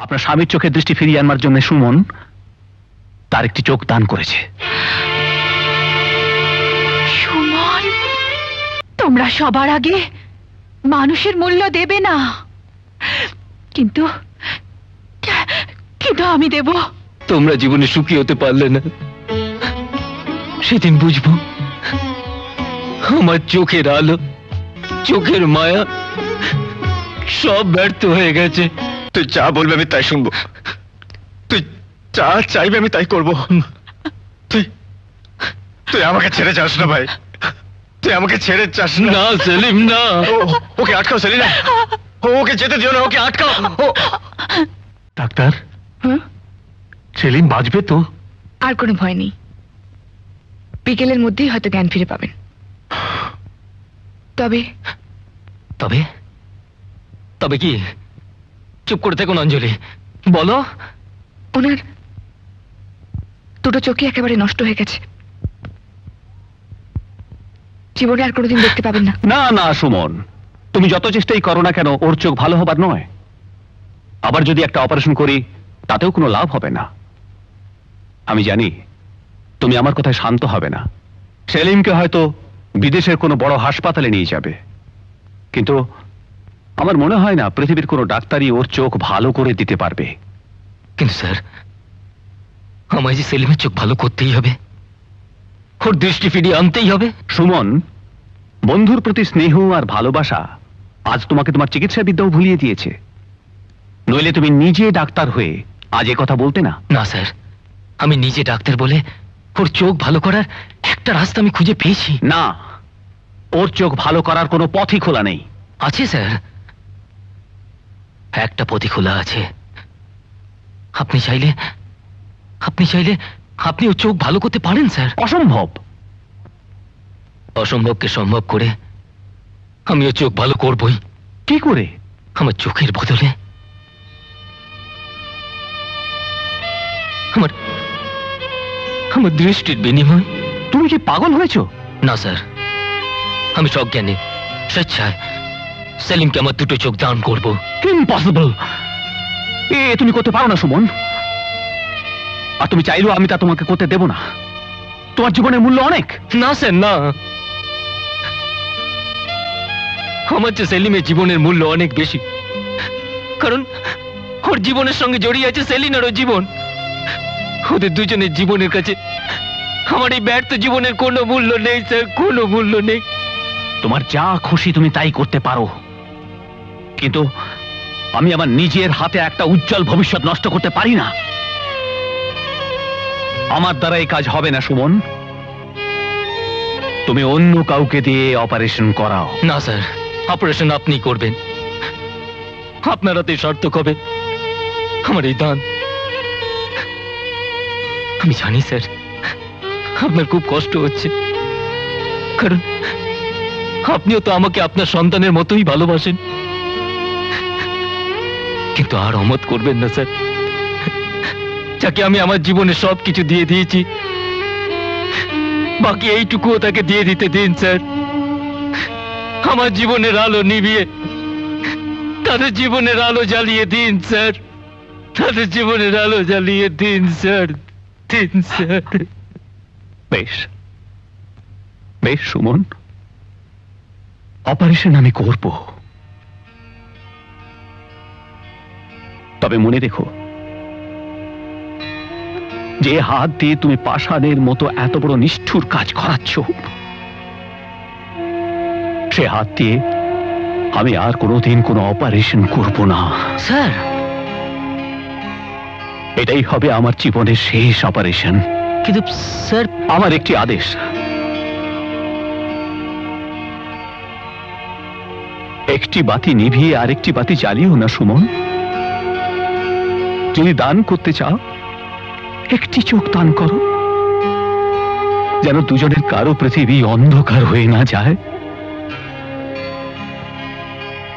আপনার স্বামীর চোখে দৃষ্টি ফিরিয়ে আনবার জন্য সুমন তার একটি চোখ দান করেছে। সুমন, তোমরা সবার আগে মানুষের মূল্য দেবে না, কিন্তু কিন্তু আমি দেব। তোমরা জীবনে সুখী হতে পারলে না, সেদিন বুঝবো আমার চোখের আলো, চোখের মায়া সব ব্যর্থ হয়ে গেছে। তুই যা বলবে আমি তাই শুনবো, তুই যা চাইবে আমি তাই করবো। তুই তুই আমাকে ছেড়ে যাস না ভাই, তুই আমাকে ছেড়ে যাস না। না সেলিম না। ওকে আটকাও সেলিনা, ওকে যেতে দিও না, ওকে আটকাও। ডাক্তার, সেলিম বাঁচবে তো? আর কোনো ভয় নেই, বিকেলের মধ্যেই হয়তো জ্ঞান ফিরে পাবেন। তবে তবে তবে কি? চুপ করে থেকো অঞ্জলি, বলো। ওনার দুটো চোখই একেবারে নষ্ট হয়ে গেছে, জীবনে আর কোনোদিন দেখতে পাবেন না। না না সুমন, তুমি যত চেষ্টাই করো না কেন ওর চোখ ভালো হবার নয়। আবার যদি একটা অপারেশন করি তাতেও কোনো লাভ হবে না। আমি জানি তুমি আমার কথায় শান্ত হবে না। সেলিমকে হয়তো বিদেশের কোনো বড় হাসপাতালে নিয়ে যাবে, কিন্তু আমার মনে হয় না পৃথিবীর কোনো ডাক্তারই ওর চোখ ভালো করে দিতে পারবে। কিন্তু স্যার, আমায় যে সেলিমের চোখ ভালো করতেই হবে, ওর দৃষ্টি ফিরিয়ে আনতেই হবে। সুমন, বন্ধুর প্রতি স্নেহ আর ভালোবাসা আজ তোমাকে তোমার চিকিৎসা বিদ্যাও ভুলিয়ে দিয়েছে। নইলে তুমি নিজে ডাক্তার হয়ে আজ এ কথা বলতে না। না স্যার, আমি নিজে ডাক্তার বলে ওর চোখ ভালো করার একটা রাস্তা আমি খুঁজে পেয়েছি। না, ওর চোখ ভালো করার কোনো পথই খোলা নেই। আছে স্যার, একটা পথই খোলা আছে। আপনি চাইলে আপনি ওর চোখ ভালো করতে পারেন স্যার। অসম্ভব। অসম্ভবকে সম্ভব করে আমি ওর চোখ ভালো করবই। কি করে? আমার চোখের বদলে আমার দৃষ্টির বিনিময়। তুমি কি পাগল হয়েছ? না স্যার, আমি সজ্ঞানে স্বেচ্ছায় সেলিমকে আমার দুটো চোখ দান করব। ইম্পসিবল। তুমি করতে পারো না সুমন, আর তুমি চাইলেও আমি তা তোমাকে করতে দেব না। তোমার জীবনের মূল্য অনেক। না স্যার, না। আমার চেয়ে সেলিমের জীবনের মূল্য অনেক বেশি, কারণ ওর জীবনের সঙ্গে জড়িয়ে আছে সেলিনারও জীবন। ওদের দুজনের জীবনের কাছে আমার এই ব্যর্থ জীবনের কোনো মূল্য নেই স্যার, কোনো মূল্য নেই। তোমার যা খুশি তুমি তাই করতে পারো, কিন্তু আমি আমার নিজের হাতে একটা উজ্জ্বল ভবিষ্যৎ নষ্ট করতে পারি না। আমার দ্বারা এই কাজ হবে না সুমন। তুমি অন্য কাউকে দিয়ে অপারেশন করাও। না স্যার, অপারেশন আপনি করবেন। আপনার হাতে সার্থক হবে আমার এই দান। আমি জানি স্যার, আপনার খুব কষ্ট হচ্ছে, কারণ আপনিও তো আমাকে আপনার সন্তানের মতোই ভালোবাসেন। কিন্তু আর অমত করবেন না স্যার, যাকে আমি আমার জীবনে সবকিছু দিয়ে দিয়েছি, বাকি এইটুকুও তাকে দিয়ে দিতে দিন স্যার। আমার জীবনের আলো নিভিয়ে তাদের জীবনের আলো জ্বালিয়ে দিন স্যার, তাদের জীবনের আলো জ্বালিয়ে দিন স্যার, দিন স্যার। বেশ বেশ সুমন, অপারেশন আমি করব, তবে মনে রেখো, যে হাত দিয়ে তুমি পাষাণের মতো এত বড় নিষ্ঠুর কাজ করাচ্ছ, সে হাত দিয়ে আমি আর কোনোদিন কোনো অপারেশন করব না। স্যার, এটাই হবে আমার জীবনের শেষ অপারেশন। কিন্তু স্যার, আমার একটি আদেশ, একটি বাতি নিভিয়ে আরেকটি বাতি জ্বালিও না সুমন। যদি দান করতে চাও, একটি চোখ দান করো, যেন দুজনের কারো পৃথিবী অন্ধকার হয়ে না যায়।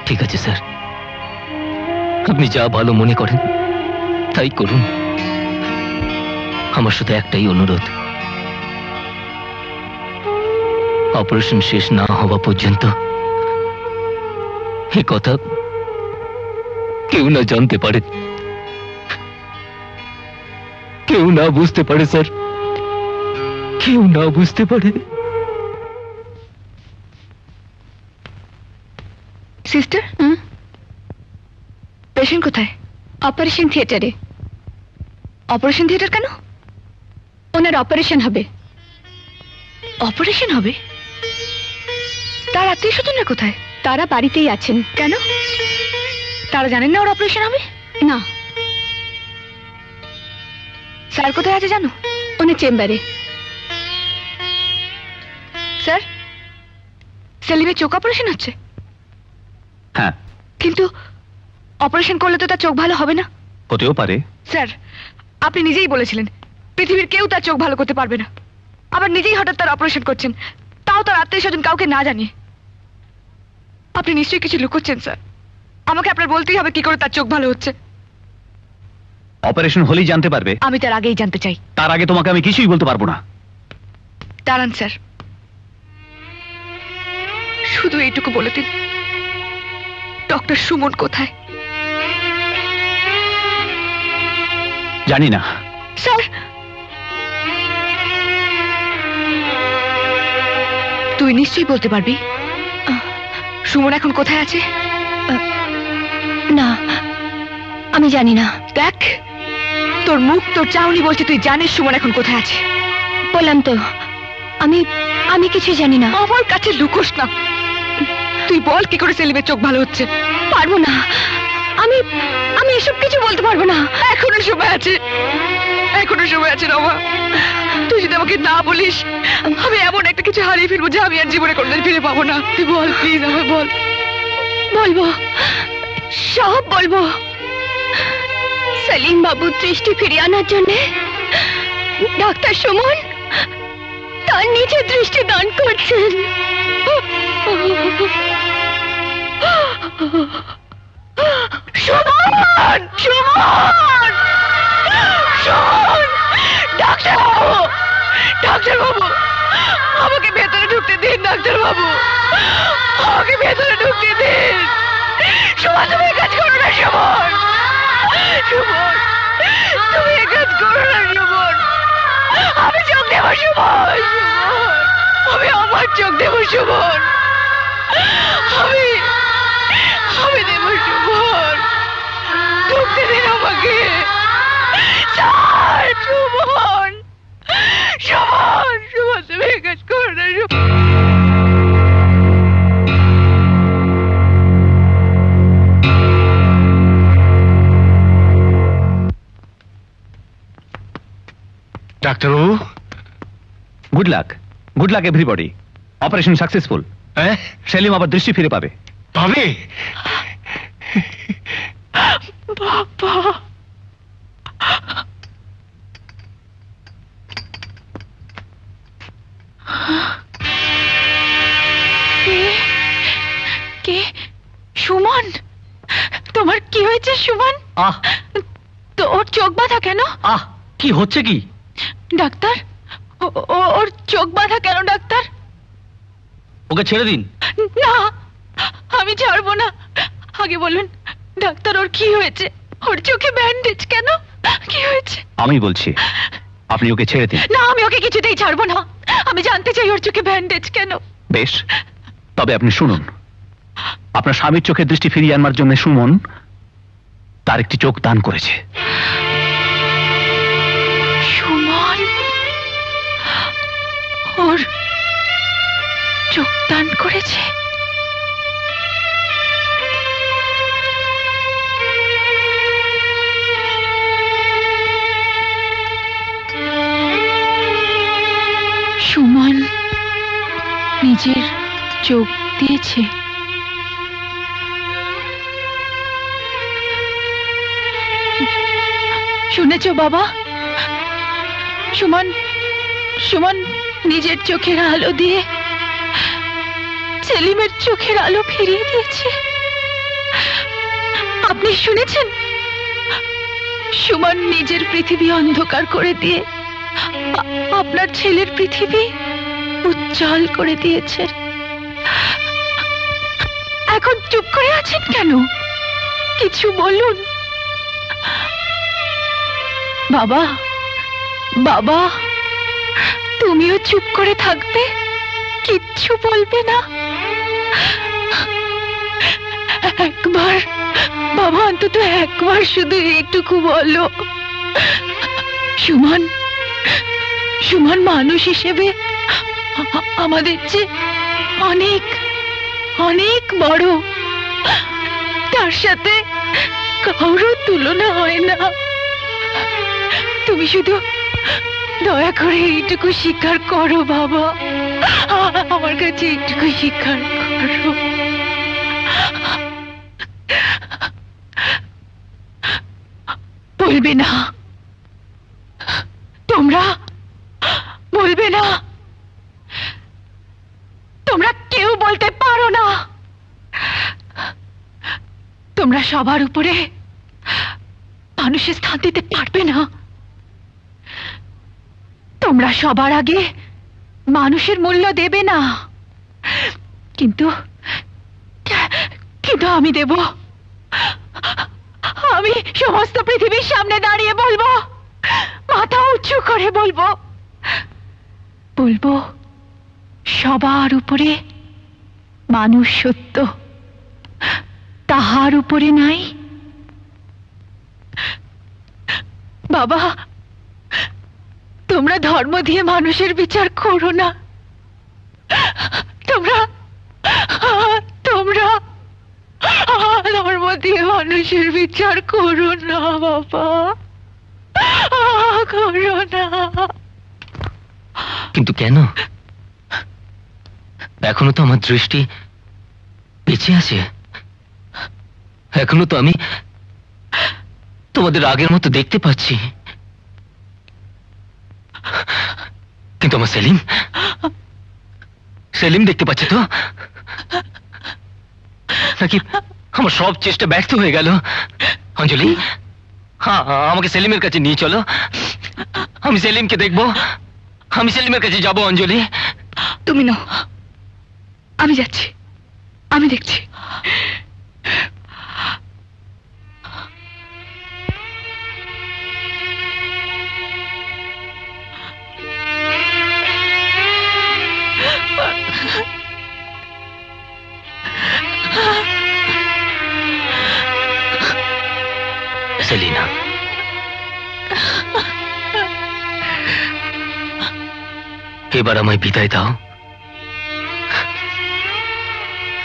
ঠিক আছে স্যার, আপনি যা ভালো মনে করেন তাই করুন। আমার শুধু একটাই অনুরোধ, অপারেশন শেষ না হওয়া পর্যন্ত এ কথা কেউ না জানতে পারে। কেউ না বুঝতে পারে স্যার, কেউ না বুঝতে পারে। সিস্টার, পেশেন্ট কোথায়? অপারেশন থিয়েটারে। অপারেশন থিয়েটার কেন? ওনার অপারেশন হবে। অপারেশন হবে? তার আত্মীয় স্বজনরা কোথায়? তারা বাড়িতেই আছেন। কেন? তারা জানেন না ওর অপারেশন হবে? না, স্যার কোথায় আছে জানো? উনি চেম্বারে। স্যার, সেলিমের চোখ অপারেশন হচ্ছে। হ্যাঁ, কিন্তু অপারেশন করলে তো তার চোখ ভালো হবে না। হতেও পারে। স্যার, আপনি নিজেই বলেছিলেন পৃথিবীর কেউ তার চোখ ভালো করতে পারবে না। আবার নিজেই হঠাৎ তার অপারেশন করছেন, তাও তার আত্মীয় স্বজন কাউকে না জানিয়ে। আপনি নিশ্চয়ই কিছু লুকোচ্ছেন স্যার। আমাকে আপনার বলতেই হবে কি করে তার চোখ ভালো হচ্ছে। অপারেশন হলেই জানতে পারবে। আমি তার আগেই জানতে চাই। তার আগে তোমাকে আমি কিছুই বলতে পারবো না। দাঁড়ান স্যার, শুধু এইটুকু বলে দিন, ডক্টর সুমন কোথায়? জানি না। স্যার, তুই নিশ্চয়ই বলতে পারবি সুমন এখন কোথায় আছে? না, আমি জানি না। দেখ, তোর মুখ, তোর চাউনি বলছে তুই জানিস সুমন এখন কোথায় আছে। বললাম তো, আমি আমি কিছু জানি না। আমার কাছে লুকোস না। তুই বল কি করে সেলিমের চোখ ভালো হচ্ছে। পারবো না, আমি আমি এসব কিছু বলতে পারবো না। এখনো সময় আছে, এখনো সময় আছে রমা। তুই যদি আমাকে না বলিস, আমি এমন একটা কিছু হারিয়ে ফেলবো যে আমি আর জীবনে কোনোদিন ফিরে পাবো না। তুই বল প্লিজ, আমায় বল। বলবো, সব বলবো। সেলিম বাবুর দৃষ্টি ফিরিয়ে আনার জন্য ডাক্তার সুমন তার নিজের দৃষ্টি দান করছেন। সুমন, সুমন, সুমন! ডাক্তার বাবু, ডাক্তার বাবু, আমাকে ভেতরে ঢুকতে দিন। ডাক্তার বাবু, আমাকে ভেতরে ঢুকতে দিন। সুমন, তুমি কাজ করো না। সুমন, সুমন, তুমি কাজ করো না। সুমন, আমি চোখ দেবো। সুমন, সুমন, আমি আমার চোখ দেবো। সুমন, আমি আমি দেবো। সুমন, ঢুকতে দিন আমাকে। স্যার, সুমন, সুমন, সুমন, তুমি কাজ করো না। ডাক্তারবাবু, good luck, good luck everybody. Operation successful. হ্যাঁ সেলিম আবার দৃষ্টি ফিরে পাবে। পাবে? বাবা, কে? সুমন, তোমার কি হয়েছে সুমন? আহ তোর চোখ বাঁধা কেন? আহ কি হচ্ছে কি? ডাক্তার, ওর চোখ বাঁধা কেন ডাক্তার? ওকে ছেড়ে দিন। না, আমি ছাড়বো না। আগে বলুন ডাক্তার, ওর কি হয়েছে? ওর চোখে ব্যান্ডেজ কেন? কি হয়েছে? আমি বলছি, আপনি ওকে ছেড়ে দিন। না, আমি ওকে কিছুতেই ছাড়বো না। আমি জানতে চাই ওর চোখে ব্যান্ডেজ কেন। বেশ, তবে আপনি শুনুন। আপনার স্বামীর চোখে দৃষ্টি ফিরিয়ে আনবার জন্য সুমন তার একটি চোখ দান করেছে। সুমন ওর চোখ দান করেছে? সুমন নিজের চোখ দিয়েছে? শুনেছো বাবা? সুমন, সুমন নিজের চোখের আলো দিয়ে সেলিমের চোখের আলো ফিরিয়ে দিয়েছে। আপনি শুনেছেন? সুমন নিজের পৃথিবী অন্ধকার করে দিয়ে আপনার ছেলের পৃথিবী উজ্জ্বল করে দিয়েছে। এখন চুপ করে আছেন কেন? কিছু বলুন বাবা। বাবা, তুমিও চুপ করে থাকবে, কিচ্ছু বলবে না? একবার বাবা, অন্তত একবার শুধু এইটুকু বলো। সুমন, সুমন মানুষ হিসেবে আমাদের চেয়ে অনেক অনেক বড়, তার সাথে কারো তুলনা হয় না। তুমি শুধু দয়া করে এইটুকু স্বীকার করো বাবা, আমার কাছে এইটুকু স্বীকার করো। বলবে না, তোমরা বলবে না, তোমরা কেউ বলতে পারো না। তোমরা সবার উপরে মানুষের স্থান দিতে পারবে না। তোমরা সবার আগে মানুষের মূল্য দেবে না, কিন্তু কিন্তু আমি দেব। আমি সমস্ত পৃথিবীর সামনে দাঁড়িয়ে বলবো, মাথা উঁচু করে বলবো, বলবো সবার উপরে মানুষ সত্য, তাহার উপরে নাই। বাবা, তোমরা ধর্ম দিয়ে মানুষের বিচার করো না। তোমরা তোমরা ধর্ম দিয়ে মানুষের বিচার করো না বাবা, করো না। কিন্তু কেন? এখনো তো আমার দৃষ্টি বেঁচে আছে, এখনো তো আমি তোমাদের আগের মতো দেখতে পাচ্ছি। কিন্তু আমার সেলিম, সেলিম দেখতে পাচ্ছে তো? নাকি আমার সব চেষ্টা ব্যর্থ হয়ে গেল? অঞ্জলি, হ্যাঁ, আমাকে সেলিমের কাছে নিয়ে চলো, আমি সেলিমকে দেখবো, আমি সেলিমের কাছে যাবো। অঞ্জলি, তুমি নাও, আমি যাচ্ছি, আমি দেখছি। সেলিনা, এবার আমায় বিদায় দাও।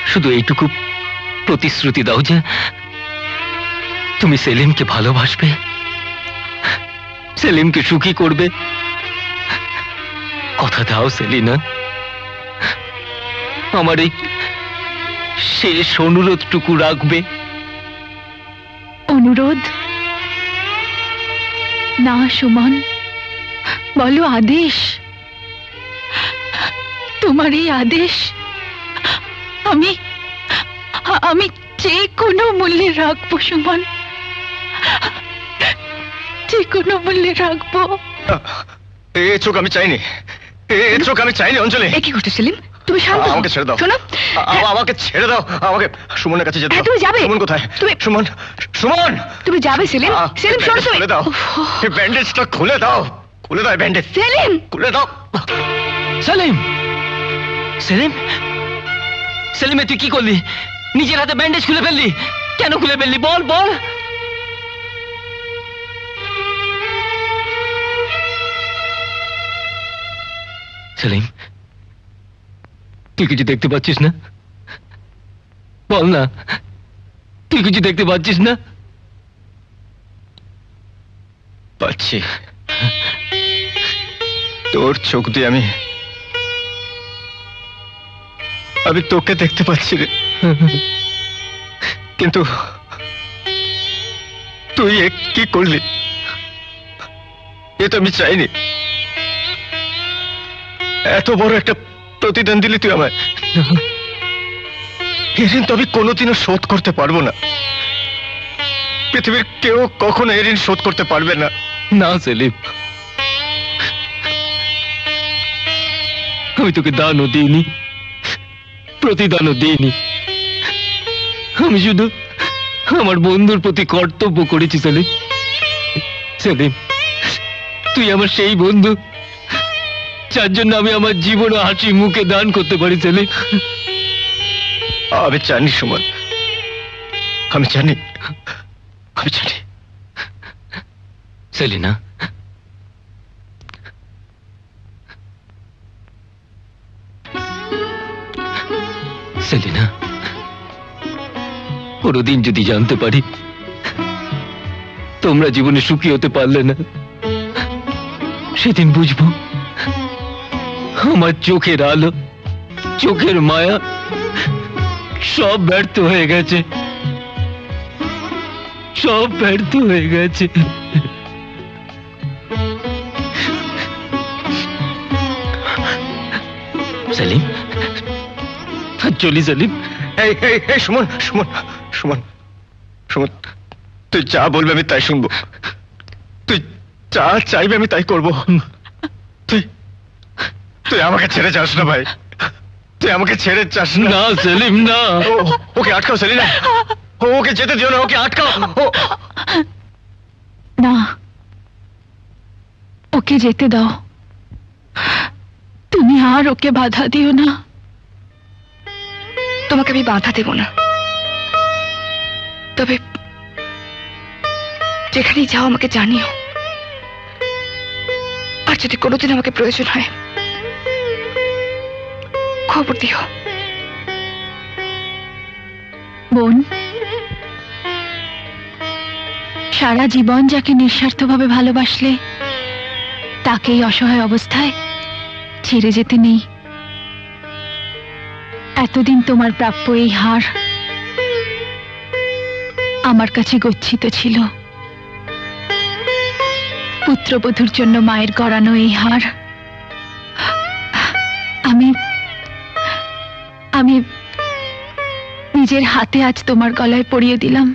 শুধু এইটুকু প্রতিশ্রুতি দাও যে তুমি সেলিমকে ভালোবাসবে, সেলিমকে সুখী করবে। কথা দাও সেলিনা, আমার এই শেষ অনুরোধটুকু রাখবে। অনুরোধ না সুমন, বলো আদেশ। তোমার এই আদেশ আমি আমি যে কোনো মূল্যে রাখবো সুমন, যে কোনো মূল্যে রাখবো। এ চোখ আমি চাইনি, এ চোখ আমি চাইনি অঞ্জলি। এ কি করছো সেলিম? তুমি শান্ত হও। আমাকে ছেড়ে দাও, শোনো, আমাকে ছেড়ে দাও, আমাকে সুমনের কাছে যেতে হ্যাঁ, দাও। তুমি যাবে। সুমন কোথায়? তুমি- সুমন, সুমন, তুমি যাবে সেলিম? সেলিম শোনো, তুমি খুলে দাও, এই ব্যান্ডেজটা খুলে দাও, খুলে দাও ব্যান্ডেজ, সেলিম, খুলে দাও। সেলিম, সেলিম, সেলিমে তুই কি করলি? নিজের হাতে ব্যান্ডেজ খুলে ফেললি কেন? খুলে ফেললি বল, বল। সেলিম, তুই কিছু দেখতে পাচ্ছিস না? বল না, তুই কিছু দেখতে পাচ্ছিস না? পাচ্ছি, তোর চোখ দিয়ে আমি তোকে দেখতে পাচ্ছি রে, কিন্তু তুই এ কি করলি? এ তো আমি চাইনি। এত বড় একটা প্রতিদান দিলি তুই আমায়, এ ঋণ তো আমি কোনোদিনও শোধ করতে পারবো না। পৃথিবীর কেউ কখনো এ ঋণ শোধ করতে পারবে না। না সেলিম, আমি তোকে দানও দিইনি, প্রতিদানও দিইনি। আমি শুধু আমার বন্ধুর প্রতি কর্তব্য করেছি সেলিম। সেলিম, তুই আমার সেই বন্ধু যার জন্য আমি আমার জীবন হাসি মুখে দান করতে পারি সেলিম। আমি জানি সুমন, আমি জানি, আমি জানি। সেলিনা, সেলিনা, কোনোদিন যদি জানতে পারি তোমরা জীবনে সুখী হতে পারলে না, সেদিন বুঝবো আমার চোখের আলো, চোখের মায়া সব ব্যর্থ হয়ে গেছে, সব ব্যর্থ হয়ে গেছে। সেলিম, চলি সেলিম। এই এই এই সুমন, সুমন, সুমন, সুমন, তুই যা বলবি আমি তাই শুনবো। তুই যা চাইবে আমি তাই করবো। তুই তুই আমাকে ছেড়ে যাস না ভাই, তুই আমাকে ছেড়ে যাস না। না সেলিম না। ওকে আটকাও সেলিনা, ওকে যেতে দিও না, ওকে আটকাও। না, ওকে যেতে দাও। তুমি আর ওকে বাধা দিও না। তোমাকে আমি বাধা দেব না, তবে যেখানেই যাও আমাকে জানিও। আর যদি কোনোদিন আমাকে প্রয়োজন হয় খবর দিও। বোন, সারা জীবন যাকে নিঃস্বার্থভাবে ভালোবাসলে তাকেই অসহায় অবস্থায় ছেড়ে যেতে নেই। এতদিন তোমার প্রাপ্য এই হার আমার কাছে গচ্ছিত ছিল। পুত্রবধূর জন্য মায়ের গড়ানো এই হার আমি আমি নিজের হাতে আজ তোমার গলায় পরিয়ে দিলাম।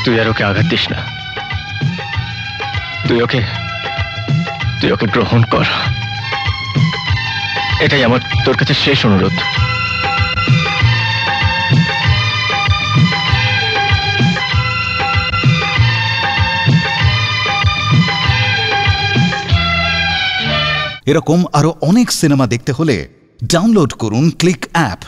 তুই আর ওকে আঘাত দিস না, তুই ওকে গ্রহণ কর, এটাই আমার তোর কাছে শেষ অনুরোধ। এরকম আরো অনেক সিনেমা দেখতে হলে ডাউনলোড করুন ক্লিক অ্যাপ।